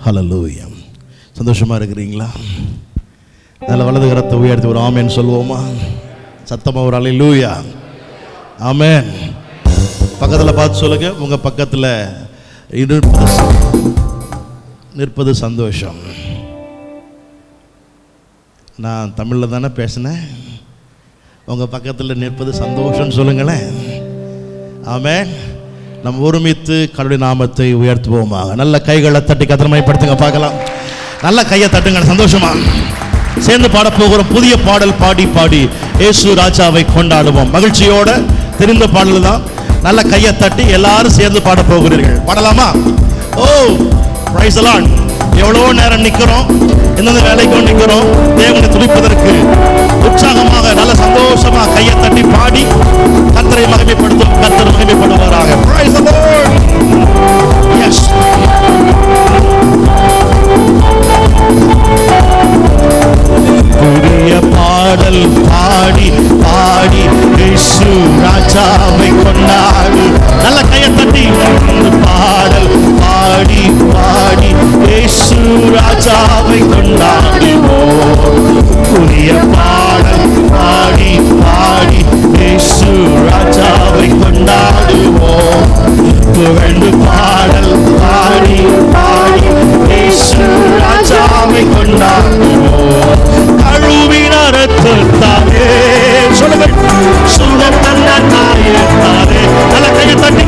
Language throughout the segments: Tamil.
ஹல்லேலூயா. சந்தோஷமா இருக்கிறீங்களா? நல்ல வலது கரத்தை உயர்த்தி ஒரு ஆமென் சொல்லுவோமா? சத்தமா ஒரு ஹல்லேலூயா. ஆமென். பக்கத்தில் பார்த்து சொல்லுங்க, உங்க பக்கத்தில் நிற்பது சந்தோஷம். நான் தமிழில் தானே பேசினேன். உங்க பக்கத்தில் நிற்பது சந்தோஷம் சொல்லுங்களேன். ஆமென். நம்ம ஒருமித்து கர்த்தருடைய நாமத்தை உயர்த்துவோமாக. நல்ல கைகளை தட்டி கத்திரமைப்படுத்துங்க பார்க்கலாம். நல்ல கையை தட்டுங்க. சந்தோஷமா சேர்ந்து பாட போகிறோம். புதிய பாடல் பாடி பாடி இயேசு ராஜாவை கொண்டாடுவோம். மகிழ்ச்சியோட தெரிந்த பாடல் தான். நல்ல கையை தட்டி எல்லாரும் சேர்ந்து பாட போகிறீர்கள். பாடலாமா? ஓ பிரைஸ் தி லார்ட். எவ்வளோ நேரம் நிற்கிறோம், எந்தெந்த வேலைக்கும் நிற்கிறோம். தேவனை துதிப்பதற்கு உற்சாகமாக நல்ல சந்தோஷமா கையை தட்டி பாடி கர்த்தரை மகிமைப்படுத்தும். கர்த்தர் மகிமைப்படுவாராக. Praise the lord. எஸ். புதிய பாடல் பாடி பாடி இயேசு ராஜாவை கொண்டாடு. நல்ல கையை தட்டி பாடல் பாடி பாடி இயேசு ராஜாவை கொண்டாடுவோம். புதிய பாடல் பாடி பாடி இயேசு ராஜாவை கொண்டாடுவோம். புகழ்ந்து பாடல் பாடி பாடி இயேசு ராஜாவை கொண்டாடுவோம். கழுவின ரத்தத்தாலே சொல்லுங்கள், சுடத்தன்ன தாயத்தாலே. நல்ல கையை தட்டி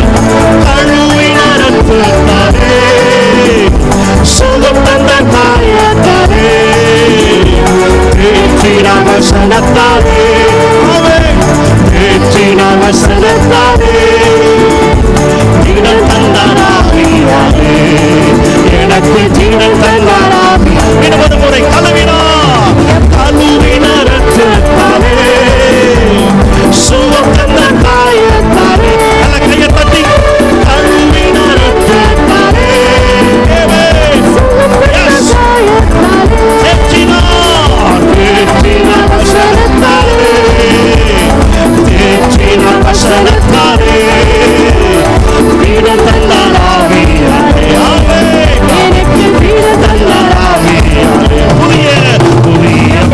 கழுவின ரத்தத்தாலே சுடத்தன்ன தாயத்தாலே தேற்றின வசனத்தாலே தேற்றின வசனத்தாலே ஜீவன் தந்தாராவியாலே எனக்கு ஜீவன் தந்தாராவி. இருபது முறை கழுவினா கழுவின ரத்தத்தாலே சுகம் தந்த தாயத்தாலே. நல்ல கையை தட்டி கழுவின ரத்தத்தாலே தேற்றின வசனத்தாலே தேற்றின வசனத்தாலே வீரம் தந்தாராவியாலே. எனக்கு வீரம் தந்தாராவியாலே. புதிய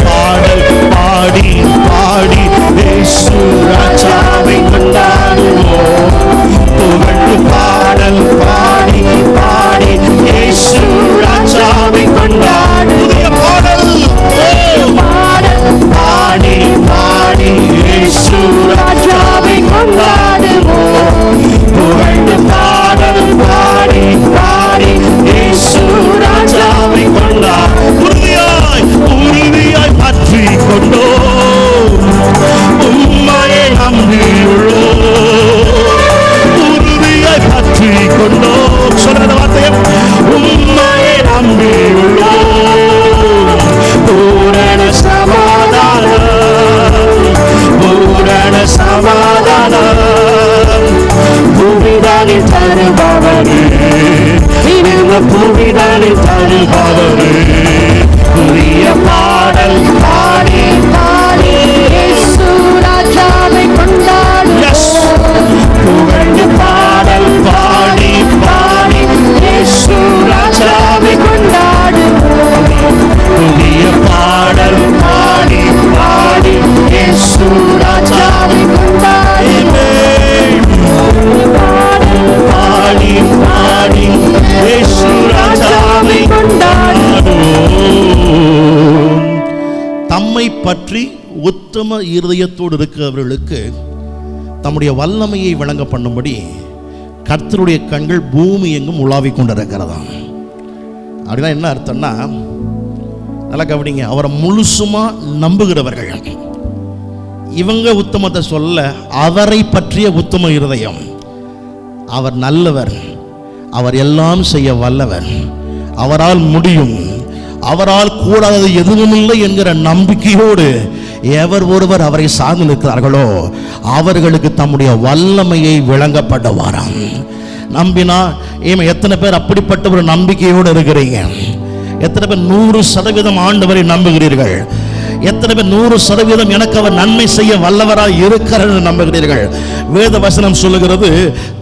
பாடல் பாடி பாடி இயேசு ராஜாவை கொண்டாடுவோம். புகழ்ந்து பாடல் பாடி பாடி இயேசு ராஜாவை கொண்டாடு. புதிய பாடல் பாடி பாடி இயேசு ராஜாவை கொண்டாடுவோம். புகழ்ந்து பாடல் பாடி பாடி இயேசு ராஜாவை கொண்டாடு. உறுதியாய் உறுதியாய் பற்றி கொண்டோ உம்மையை நம்பியுள்ளோம். உறுதியாய் பற்றி கொண்டோ சொல்ற வார்த்தையை உம்மையை நம்பியுள்ளோம். பூரண சமாதானம் பூரண சமாதானம் புவிதானில் தருபவரே புவிதானில் தருபவரே. புதிய பாடல் பாடி பாடி இயேசு ராஜாவை கொண்டாடுவோம். புகழ்ந்து பாடல் பாடி பாடி இயேசு ராஜாவை கொண்டாடுவோம். புதிய பாடல் பாடி பாடி இயேசு ராஜாவை கொண்டாடுவோம். பாடி பாடி இயேசு ராஜாவை கொண்டாடுவோம். தம்மை பற்றி உத்தம இருதயத்தோடு இருக்கிறவர்களுக்கு தம்முடைய வல்லமையை விளங்க பண்ணும்படி கர்த்தருடைய கண்கள் பூமி எங்கும் உலாவிக் கொண்டிருக்கிறதாம். அப்படின்னா என்ன அர்த்தம்னா, நல்லா கவனிங்க, அவரை முழுசுமா நம்புகிறவர்கள் இவங்க உத்தமத்தை சொல்ல, அவரை பற்றிய உத்தம இருதயம். அவர் நல்லவர், அவர் எல்லாம் செய்ய வல்லவர், அவரால் முடியும், அவரால் கூடாதது எதுவுமில்லை என்கிற நம்பிக்கையோடு எவர் ஒருவர் அவரை சார்ந்து நிற்கிறார்களோ அவர்களுக்கு தம்முடைய வல்லமையை விளங்கப்படுவாராம். நம்பினா எத்தனை பேர் அப்படிப்பட்ட ஒரு நம்பிக்கையோடு இருக்கிறீங்க? எத்தனை பேர் 100% ஆண்டவரை நம்புகிறீர்கள்? எத்தனை பேர் 100% எனக்கு அவர் நன்மை செய்ய வல்லவராய் இருக்கிறார் நம்புகிறீர்கள்? வேத வசனம் சொல்லுகிறது,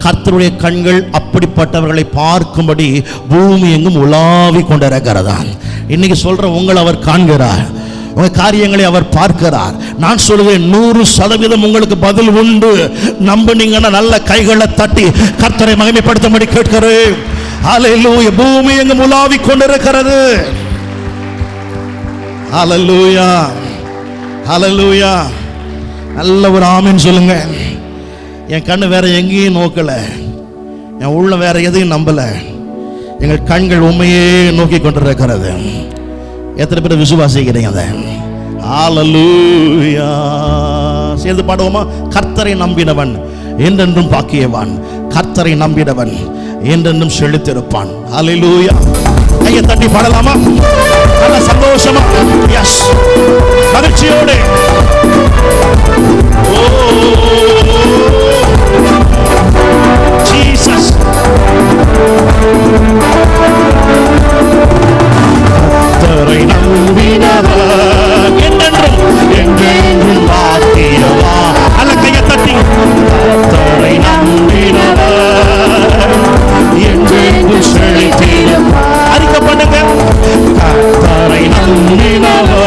கர்த்தருடைய கண்கள் அப்படிப்பட்டவர்களை பார்க்கும்படி பூமி எங்கும் உலாவி கொண்டிருக்கிறதா. இன்னைக்கு சொல்ற உங்களை அவர் காண்கிறார், உங்க காரியங்களை அவர் பார்க்கிறார். நான் சொல்லுவேன் 100% உங்களுக்கு பதில் உண்டு. நம்புனீங்கன்னா நல்ல கைகளை தட்டி கர்த்தரை மகிமைப்படுத்தும்படி கேட்கிறேன். ஹல்லேலூயா. பூமி எங்கும் உலாவி கொண்டிருக்கிறது. ஹல்லேலூயா, ஹல்லேலூயா. நல்ல ஒரு ஆமென் சொல்லுங்க. என் கண்ணு வேற எங்கேயும் நோக்கல, என் உள்ள வேற எதையும் நம்பல. எங்கள் கண்கள் உண்மையே நோக்கி கொண்டிருக்கிறது. எத்தனை பேர் விசுவாசிக்கிறீங்க அதை? ஹல்லேலூயா. சேர்ந்து பாடுவோமா? கர்த்தரை நம்பினவன் என்றென்றும் பாக்கியவான், கர்த்தரை நம்பினவன் என்றென்றும் செழித்திருப்பான். ஹல்லேலூயா. கையை தட்டி பாடலாமா? நல்ல சந்தோஷமா, எஸ், மகிழ்ச்சியோடு. ஓ ஜீசஸ். கர்த்தரை நம்பினவர் என்றென்றும் என்றென்றும் பாக்கியவான். அல்ல கையை தட்டி, கர்த்தரை நம்பினவர் என்றென்றும் செழித்திருப்பான். அறிக்கை பண்ணுங்க. கர்த்தரை நம்பினவர்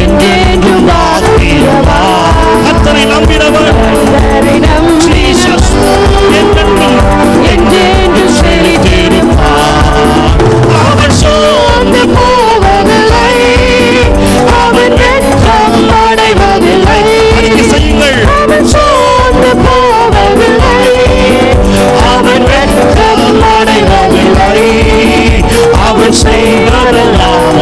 என்றென்றும் பாக்கியவான். கர்த்தரை நம்பினவர் ஜீசஸ் என்றென்றும் என்றென்றும் செழித்திருப்பான். அவர் சோர்ந்து போவதில்லை, அவர் வெட்கம் அடைவதில்லை. அறிக்கை செய்யுங்கள். அவர் சோர்ந்து போவதில்லை, அவர் வெட்கம் அடைவதில்லை. அவர் செய்வதெல்லாம்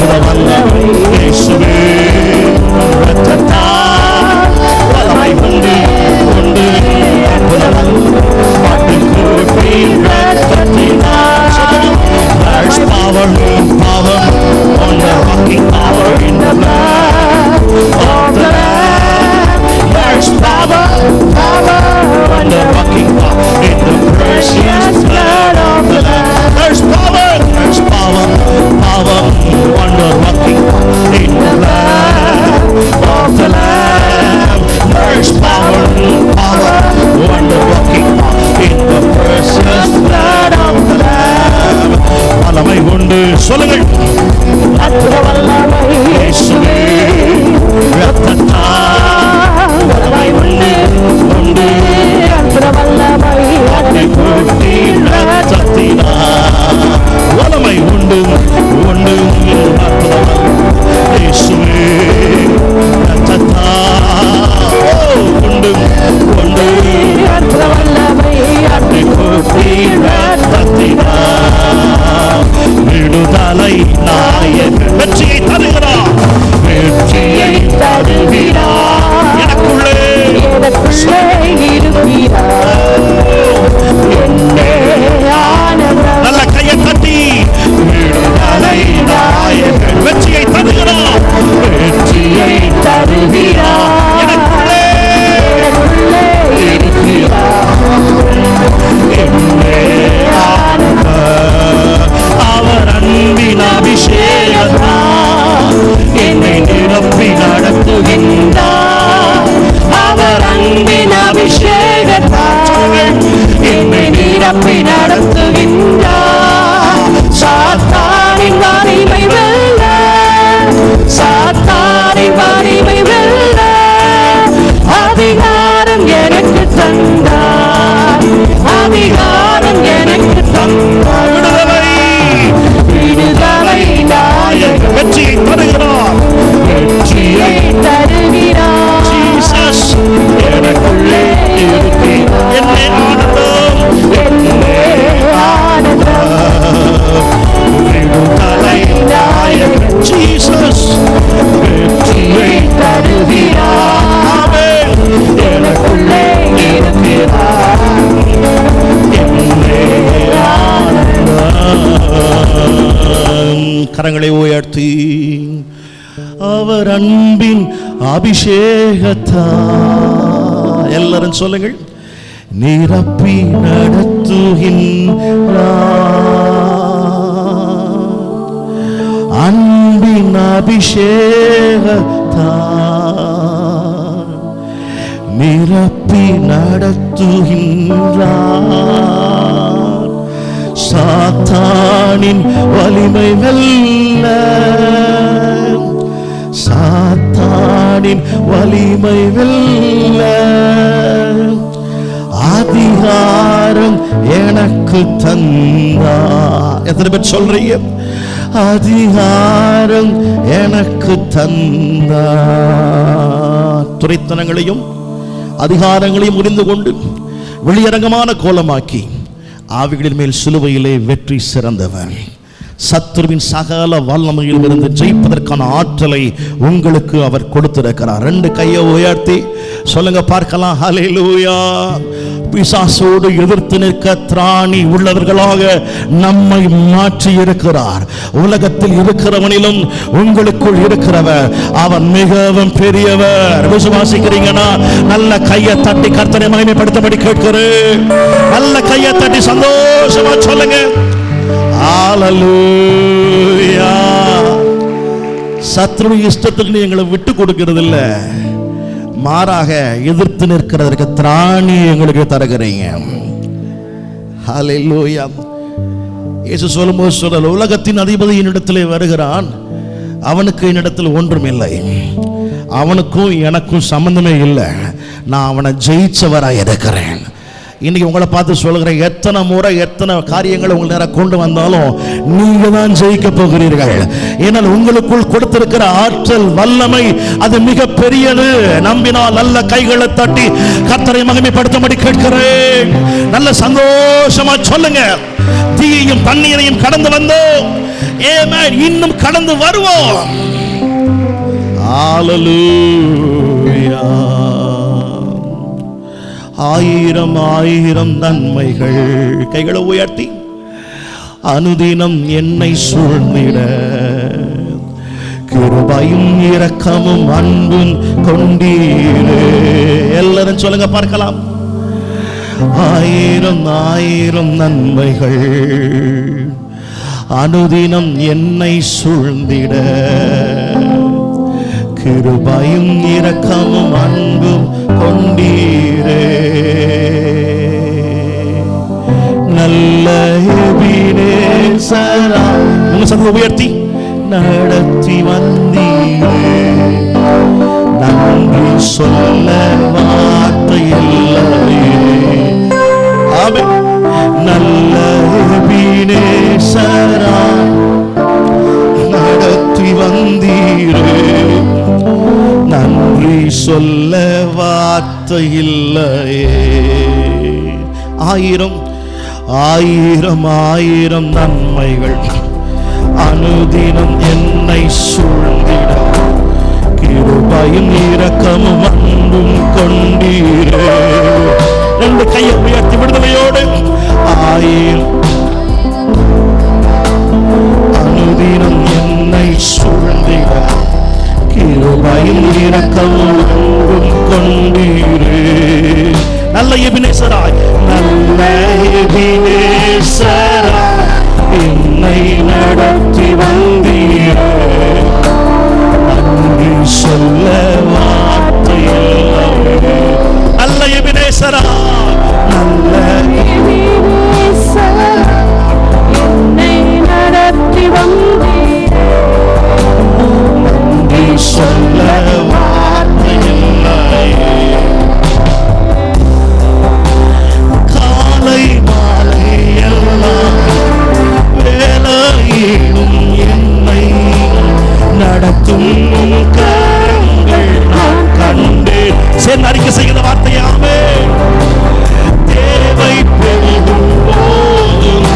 அற்புத வல்லமை இயேசுவே இரத்தத்தால் வல்லமை உண்டு உண்டு அற்புத வல்லமை இரத்தத்தினால் there's power on the walking power in the blood of the Lamb. There's power on the walking power in the precious blood of the Lamb. There's power on the walking power in the blood of the Lamb. There's power on the walking power in the precious blood of the Lamb. வல்லமை உண்டு சொல்லுங்கள் அற்புத வல்லமை இயேசுவே இரத்தத்தால் வல்லமை உண்டு உண்டு அற்புத வல்லமை இரத்தத்தினால் வல்லமை உண்டு உண்டு அற்புத வல்லமை இயேசுவே இரத்தத்தால் உண்டு உண்டு அற்புத வல்லமை இரத்தத்தினால் விடுதலை நாயகன் வெற்றியை தருகிறார் வெற்றியை தருகிறார் எனக்குள்ளே நல்ல கையை தட்டி விடுதலை நாயகன் வெற்றியை தருகிறார் வெற்றியை தருகிறார் எனக்குள்ளே அவர் அன்பின் அபிஷேகத்தால் என்னை நிரப்பி நடத்துகின்றார் அவர் அன்பின் அபிஷேகத்தால் என்னை நிரப்பி நடத்துகின்றார் சாத்தானின் வலிமை வெல்ல சாத்தானின் வலிமை வெல்ல அதிகாரம் எனக்கு தந்தார் அதிகாரம் எனக்கு தந்தார் விடுதலை நாயகன் வெற்றியை தருகிறார் வெற்றியை தருகிறார் ஜீசஸ் எனக்குள்ளே இருக்கிறார் என்னே ஆனந்தம் விடுதலை நாயகன் ஜீசஸ் வெற்றியை தருகிறார் எனக்குள்ளே இருக்கிறார் கரங்களை உயர்த்தி அவர் அன்பின் அபிஷேகத்தா எல்லாரும் சொல்லுங்கள் நிரப்பி நடத்துகின்றார் அன்பின் அபிஷேகத்தா நிரப்பி நடத்துகின்றார் சாத்தானின் வலிமை வெல்ல சாத்தானின் வலிமை வெல்ல அதிகாரம் எனக்கு தந்தார் எத்தனை பேர் சொல்றீங்க அதிகாரம் எனக்கு தந்தார் துரைத்தனங்களையும் அதிகாரங்களையும் முடிந்து கொண்டு வெளியரங்கமான கோலமாக்கி ஆவிகளின் மேல் சிலுவையிலே வெற்றி சிறந்தவர் சத்துருவின் சகல வல்லமையில் இருந்து ஜெயிப்பதற்கான ஆற்றலை உங்களுக்கு அவர் கொடுத்திருக்கிறார். ரெண்டு கையை உயர்த்தி சொல்லுங்க பார்க்கலாம். ஹல்லேலூயா. பிசாசோடு எதிர்த்து நிற்க திராணி உள்ளவர்களாக நம்மை மாற்றி இருக்கிறார். உலகத்தில் இருக்கிறவனிலும் உங்களுக்குள் இருக்கிறவர் அவன் மிகவும் பெரியவர். விசுவாசிக்கிறீங்கன்னா நல்ல கையை தட்டி கர்த்தரை மகிமைப்படுத்தபடி கேட்கிறேன். நல்ல கையை தட்டி சந்தோஷமா சொல்லுங்க. ஹல்லேலூயா. சத்ரு இஷ்டத்துக்கு எங்களை விட்டு கொடுக்கிறது இல்ல, மாறாக எதிர்த்து நிற்கிறதற்கு திராணி எங்களுக்கு தருகிறீங்க. ஹல்லேலூயா. இயேசு சொல்லும்போது சொல்லல, உலகத்தின் அதிபதி என்னிடத்திலே வருகிறான், அவனுக்கு என்னிடத்தில் ஒன்றும் இல்லை, அவனுக்கும் எனக்கும் சம்பந்தமே இல்லை, நான் அவனை ஜெயிச்சவராக இருக்கிறேன். இன்னைக்கு உங்களை பார்த்து சொல்லுகிறேன், எத்தனை முறை எத்தனை காரியங்களை உங்களை நேரம் கொண்டு வந்தாலும் நீங்க தான் ஜெயிக்க போகிறீர்கள். ஏனால் உங்களுக்குள் கொடுத்திருக்கிற ஆற்றல் வல்லமை அது மிக பெரியது. நம்பினால் நல்ல கைகளை தட்டி கர்த்தரை மகிமைப்படுத்தும்படி கேட்கிறேன். நல்ல சந்தோஷமா சொல்லுங்க. தீயையும் தண்ணீரையும் கடந்து வந்தோம், ஆமென். இன்னும் கடந்து வருவோம். ஹalleluya. ஆயிரம் ஆயிரம் நன்மைகள் கைகளை உயர்த்தி அனுதினம் என்னை சூழ்ந்திட கிருபையும் இரக்கமும் அன்பும் கொண்டீரே. எல்லாரும் சொல்லுங்க பார்க்கலாம். ஆயிரம் ஆயிரம் நன்மைகள் அனுதினம் என்னை சூழ்ந்திட கிருபையும் இரக்கமும் அன்பும் கொண்டீரே. நல்ல எபினேசரா உங்க சத்தத்தை உயர்த்தி நடத்தி வந்தீரே. நன்றி சொல்ல வார்த்தை இல்லையே. ஆமென். நல்ல எபினேசரா நடத்தி வந்தீரே. நன்றி சொல்ல வார்த்தை இல்லையே. ஆயிரம் ஆயிரம் ஆயிரம் நன்மைகள் அனுதினம் என்னை சூழ்ந்திட கிருபையும் இரக்கமும் அன்பும் கொண்டீரே. ரெண்டு கையை உயர்த்தி விடுதலையோடு ஆயிரம் அனுதினம் என்னை சூழ்ந்திட கிருபையும் இரக்கமும் அன்பும் கொண்டீரே. நல்ல எபினேசராய் நல்ல எபினேசராய் என்னை நடத்தி வந்தீரே. நன்றி சொல்ல வார்த்தை இல்லையே. நல்ல எபினேசராய் நல்ல எபினேசராய் என்னை நடத்தி வந்தீரே. நன்றி சொல்ல வார்த்தை இல்லையே. காலை மாலை எல்லாம் வேலையிலும் என்னை நடத்தும் கரங்கள் நான் கண்டேன். சேர்ந்து அறிக்கை செய்கிற வார்த்தையாமே. தேவை பெருகும் போதும்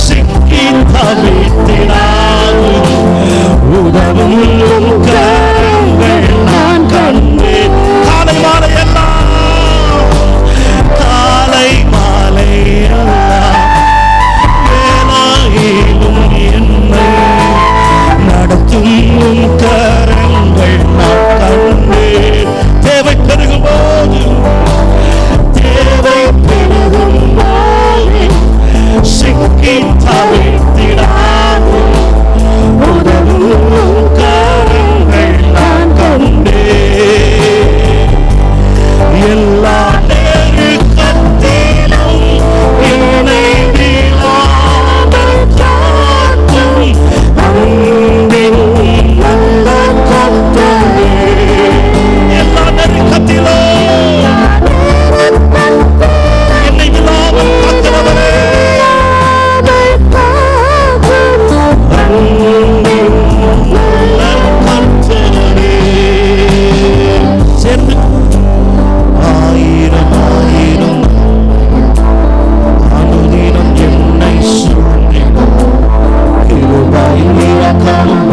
சிக்கி தவித்திடாதும் உதவும் கரங்கள் நான் கண்டேன். காலை மாலை எல்லாம் காலை மாலை எல்லாம் வேலையிலும் என்னை நடத்தும் கரங்கள் நான் கண்டேன். தேவை பெருகும் போது தேவை பெருகும் போது சிக்கி தவித்திடாதும் உதவும் கரங்கள் நான் கண்டேன். எல்லா நெருக்கத்திலும் என்னை விழாமல் காக்கும் அன்பின் நல்ல கர்த்தரே. எல்லா நெருக்கத்திலும் என்னை விழாமல் காக்கிறவரே. அன்பின் நல்ல கர்த்தரே. சேர்ந்து ஆயிரம் ஆயிரம் அனுதினம் என்னை சூழ்ந்திட கிருபையும் இரக்கமும்.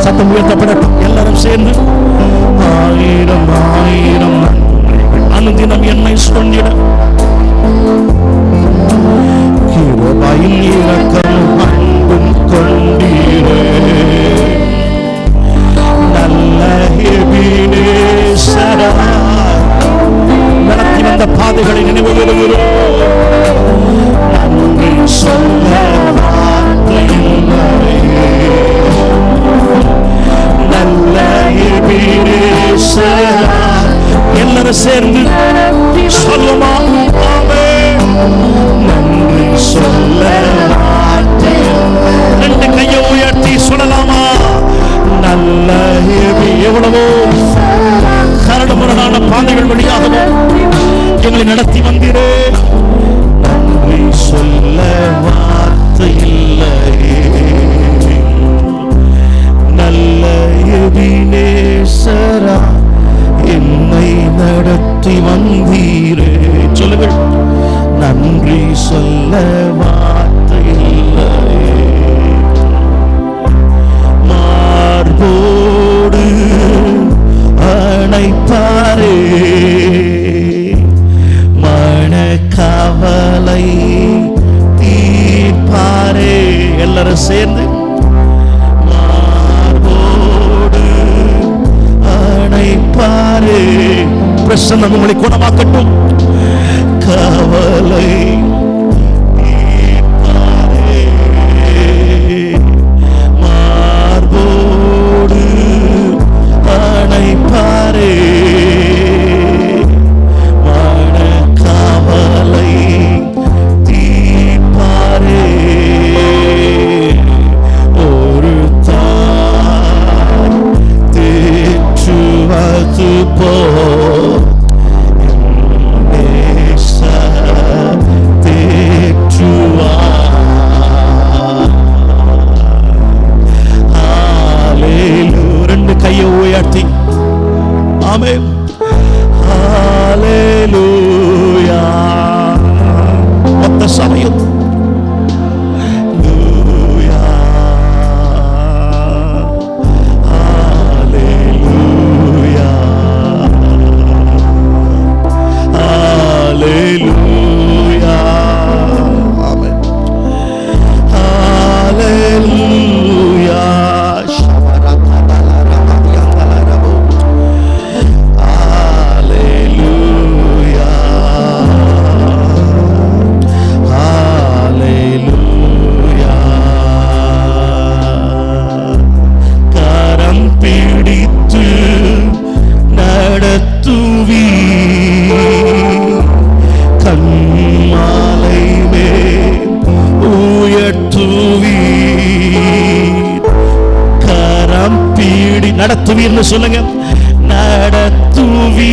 சத்தம் உயர்த்தப்படட்டும். எல்லாரும் சேர்ந்து ஆயிரம் ஆயிரம் அனுதினம் என்னை சூழ்ந்திட கிருபையும் இரக்கமும் அன்பும் கொண்டீரே. நல்ல எபினேசராய் நடத்தி வந்த பாதைகளை நினைவு கூறுகிறோம். நன்றி சொல்ல வார்த்தை இல்லையே. நல்ல எபினேசராய் எல்லாரும் சேர்ந்து சொல்லுமா. நன்றி சொல்ல வார்த்தை. ரெண்டு கையை உயர்த்தி சொல்லலாமா. நல்ல எவ்வளவோ கரடுமுரடான பாதைகள் வழியாகவும் எங்களை நடத்தி வந்தீரே. நன்றி சொல்ல வார்த்தை இல்லையே. நல்ல எபினேசரா என்னை நடத்த எல்லாரும் சேர்ந்து மார்போடு அணைப்பாரே. பிரசன்னம் உங்களை குணமாக்கட்டும். கவலை மார்போடு அணைப்பாரே. மனக்கவலை தீர்ப்பாரே. ஒரு தாய் தேற்றுவது போல் ரெண்டு கையை உயர்த்தி ஆமென். ஹல்லேலூயா. மொத்த சமயம் நடத்துவீர்னு சொல்லுங்க. நடத்துவி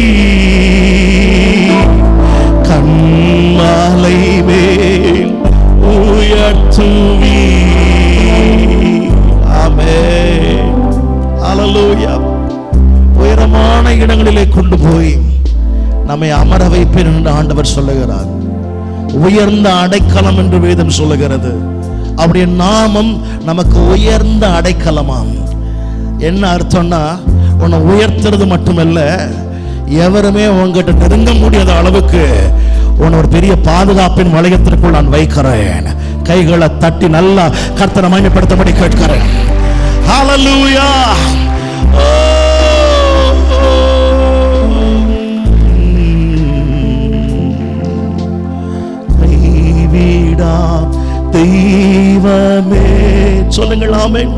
கண்மாலை மேல் உயர்த்துவி. ஆமென். ஹல்லேலூயா. உயரமான இடங்களிலே கொண்டு போய் நம்மை அமர வைப்பேன் என்று ஆண்டவர் சொல்லுகிறார். உயர்ந்த அடைக்கலம் என்று வேதம் சொல்லுகிறது. அவருடைய நாமம் நமக்கு உயர்ந்த அடைக்கலமாம். என்ன அர்த்தம்னா, உன்னை உயர்த்துறது மட்டுமல்ல, எவருமே உங்ககிட்ட நெருங்க முடியாத அளவுக்கு உன்னை ஒரு பெரிய பாதுகாப்பின் வளையத்திற்குள் நான் வைக்கிறேன். கைகளை தட்டி நல்லா கர்த்தரை மகிமைப்படுத்தும்படி கேட்கிறேன். ஹல்லேலூயா. கைவிடா தெய்வமே சொல்லுங்கள். ஆமென்.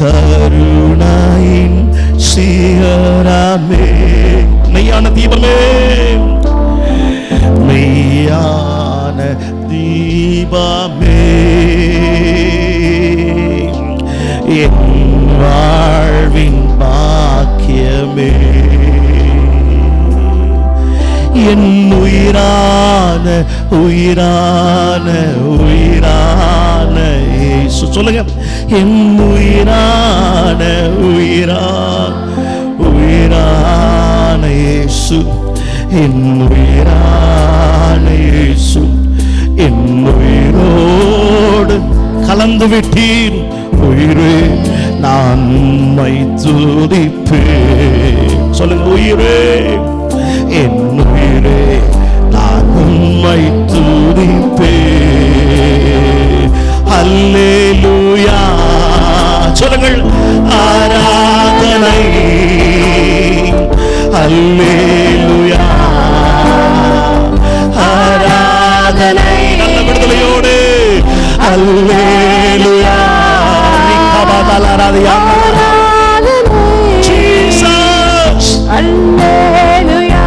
கருணையின் சிகரமே, மெய்யான தீபமே, மெய்யான தீபமே, என் வாழ்வின் பாக்கியமே, என் உயிரான உயிரான உயிரான இயேசு சொல்லுங்க. என் உயிரான உயிரான உயிரான இயேசு, என் உயிரான இயேசு, என் உயிரோடு கலந்து விட்டீர். உயிரே நான் உம்மை துதிப்பேன். சொல்லுங்க. உயிரே என் உயிரே நான் உம்மை துதிப்பேன். அல்லேலூயா. சொல்லுங்கள். ஆராதனை. அல்லேலூயா. ஆராதனை. நல்ல விடுதலையோடு அல்லேலூயா. ஜீசஸ். அல்லேலூயா.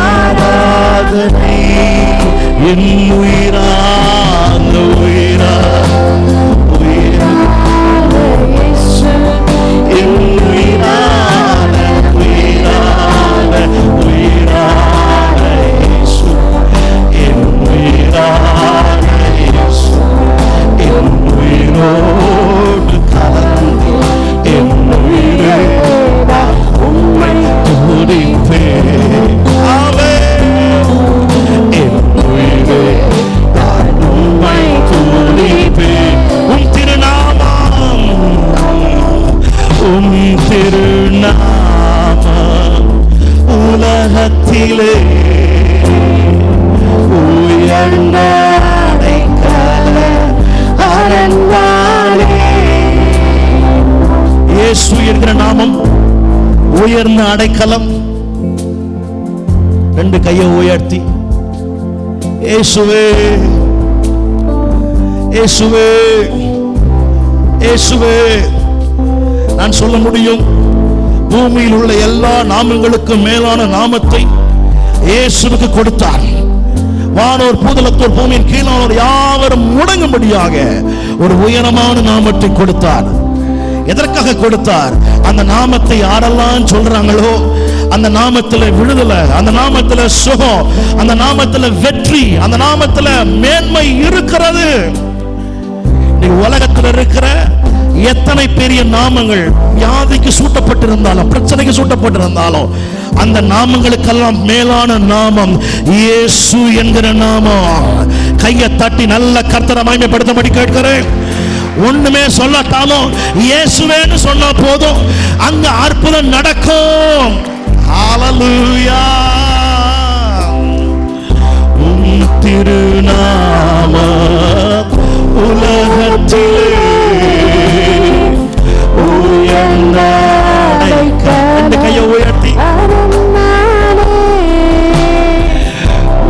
ஆராதனை. என் உயிரான உயிரான உயிரான இயேசு, என் உயிரான உயிரான உயிரான இயேசு, என் உயிரான உயர்ந்த அடைக்கலம். ரெண்டு கையை உயர்த்தி இயேசுவே இயேசுவே இயேசுவே. நான் சொல்ல முடியும், பூமியில் உள்ள எல்லா நாமங்களுக்கும் மேலான நாமத்தை இயேசுவுக்கு கொடுத்தார். வானோர் பூதலத்தோர் பூமியின் கீழானோர் யாவரும் முடங்கும்படியாக ஒரு உயரமான நாமத்தை கொடுத்தார். எதற்காக கொடுத்தார்? அந்த நாமத்தை யாரெல்லாம் சொல்றாங்களோ அந்த நாமத்துல விடுதலை, அந்த நாமத்துல சுகம், அந்த நாமத்துல வெற்றி, அந்த நாமத்துல மேன்மை இருக்கிறது. உலகத்தில் இருக்கிற எத்தனை பெரிய நாமங்கள் வியாதிக்கு சூட்டப்பட்டிருந்தாலும், பிரச்சனைக்கு சூட்டப்பட்டிருந்தாலும், அந்த நாமங்களுக்கெல்லாம் மேலான நாமம் இயேசு என்கிற நாமம். கையை தட்டி நல்ல கர்த்தரை மகிமைப்படுத்தும்படி கேட்கிறேன். ஒண்ணுமே சொல்லட்டாலும் இயேசுவேன்னு சொன்னா போதும், அங்க அற்புதம் நடக்கும். ஹல்லேலூயா. உம் திருநாமம் உலகத்திலே உயர்ந்த அடைக்கலம். கையை உயர்த்தி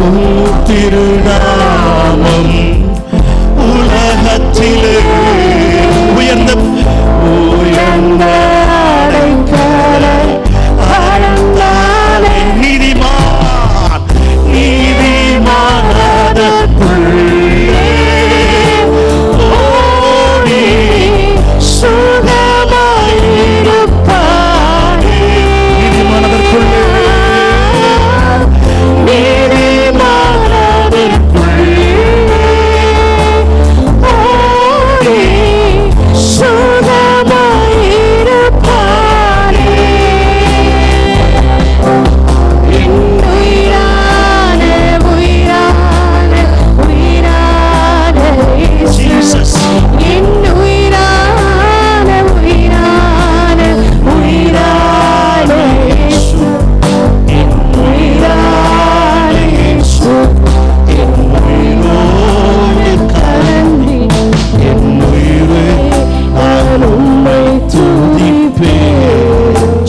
உம் திருநாமம் உலகத்திலே உயர்ந்த உயர்ந்த அடைக்கலம். நீதிமான் நீதிமானதற்குள்ளே ஓடி சுகமாயிருப்பானே. நீதிமானதற்குள்ளே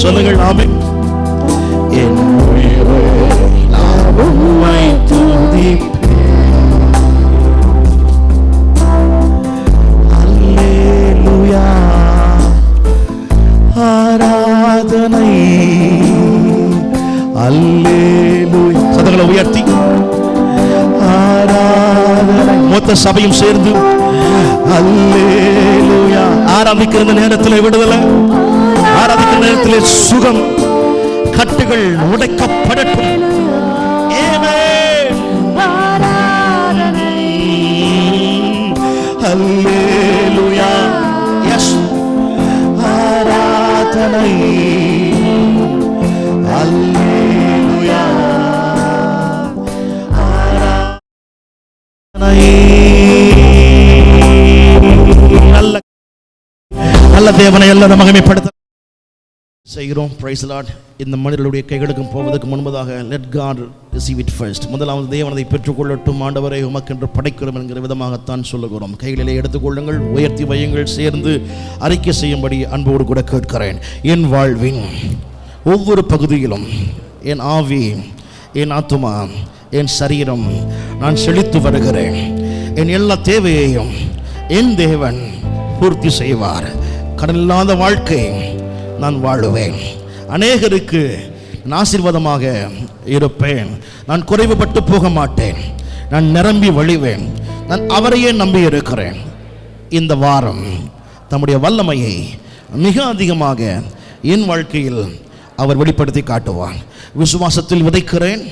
சொல்லுங்கள். ஆமென். என் உயிரே நான் உம்மை துதிப்பேன். அல்லேலூயா. ஆராதனை. அல்லேலூயா. சத்தங்களை உயர்த்தி ஆராதனை. மொத்த சபையும் சேர்ந்து அல்லேலூயா. ஆராதிக்கிற நேரத்தில் விடுதலை, ஆராதிக்கிற நேரத்திலே சுகம், கட்டுகள் உடைக்கப்படட்டும். ஆமென். ஹல்லேலூயா. எஸ். ஆராதனை. ஹல்லேலூயா. ஆராதனை. நல்ல தேவனை எல்லாரும் மகிமைப்படுத்த செய்கிறோம். Praise the lord. இந்த மனிதர்களுடைய கைகளுக்கு போவதற்கு முன்பதாக let God receive it first. முதலாவது தேவன் அதை பெற்றுக்கொள்ளட்டும். ஆண்டவரை உமக்கென்று படைக்கிறோம் என்கிற விதமாகத்தான் சொல்லுகிறோம். கைகளிலே எடுத்துக்கொள்ளுங்கள், உயர்த்தி வையுங்கள், சேர்ந்து அறிக்கை செய்யும்படி அன்போடு கூட கேட்கிறேன். என் வாழ்வின் ஒவ்வொரு பகுதியிலும் என் ஆவி, என் ஆத்துமா, என் சரீரம் நான் செழித்து வருகிறேன். என் எல்லா தேவையையும் என் தேவன் பூர்த்தி செய்வார். கடன் இல்லாத வாழ்க்கை நான் வாழுவேன். அநேகருக்கு நான் ஆசீர்வாதமாக இருப்பேன். நான் குறைவுபட்டு போக மாட்டேன். நான் நிரம்பி வழிவேன். நான் அவரையே நம்பி இருக்கிறேன். இந்த வாரம் தம்முடைய வல்லமையை மிக அதிகமாக என் வாழ்க்கையில் அவர் வெளிப்படுத்தி காட்டுவார். விசுவாசத்தில் விதைக்கிறேன்,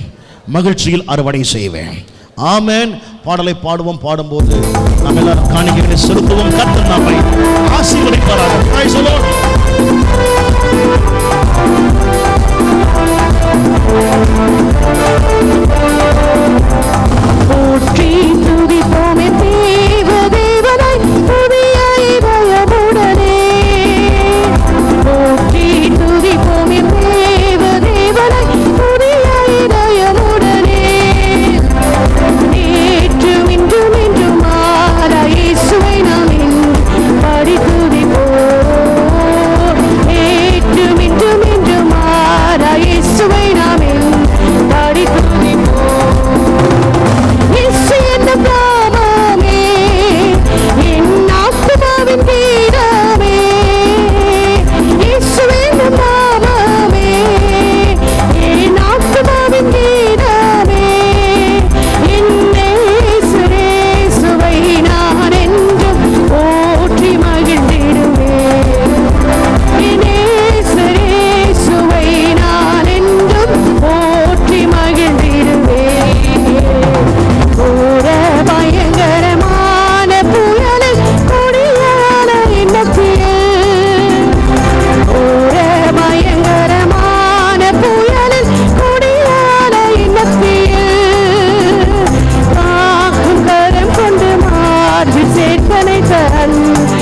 மகிழ்ச்சியில் அறுவடை செய்வேன். ஆமென். பாடலை பாடுவோம். பாடும்போது நாம் எல்லாரும் காணிக்கைகளை செலுத்துவோம். கர்த்தர் நம்மை ஆசீர்வதிப்பாராக. Price the Lord. போற்றி துதிப்போமே தேவ தேவனை புதிய இதயமுடனே. போற்றி துதிப்போமே தேவ தேவனை புதிய இதயமுடனே. நேற்றும் இன்றும் என்றும் மாறா இயேசுவை நாம் படி துதிப்போம். நேற்றும் இன்றும் என்றும் மாறா அன்பு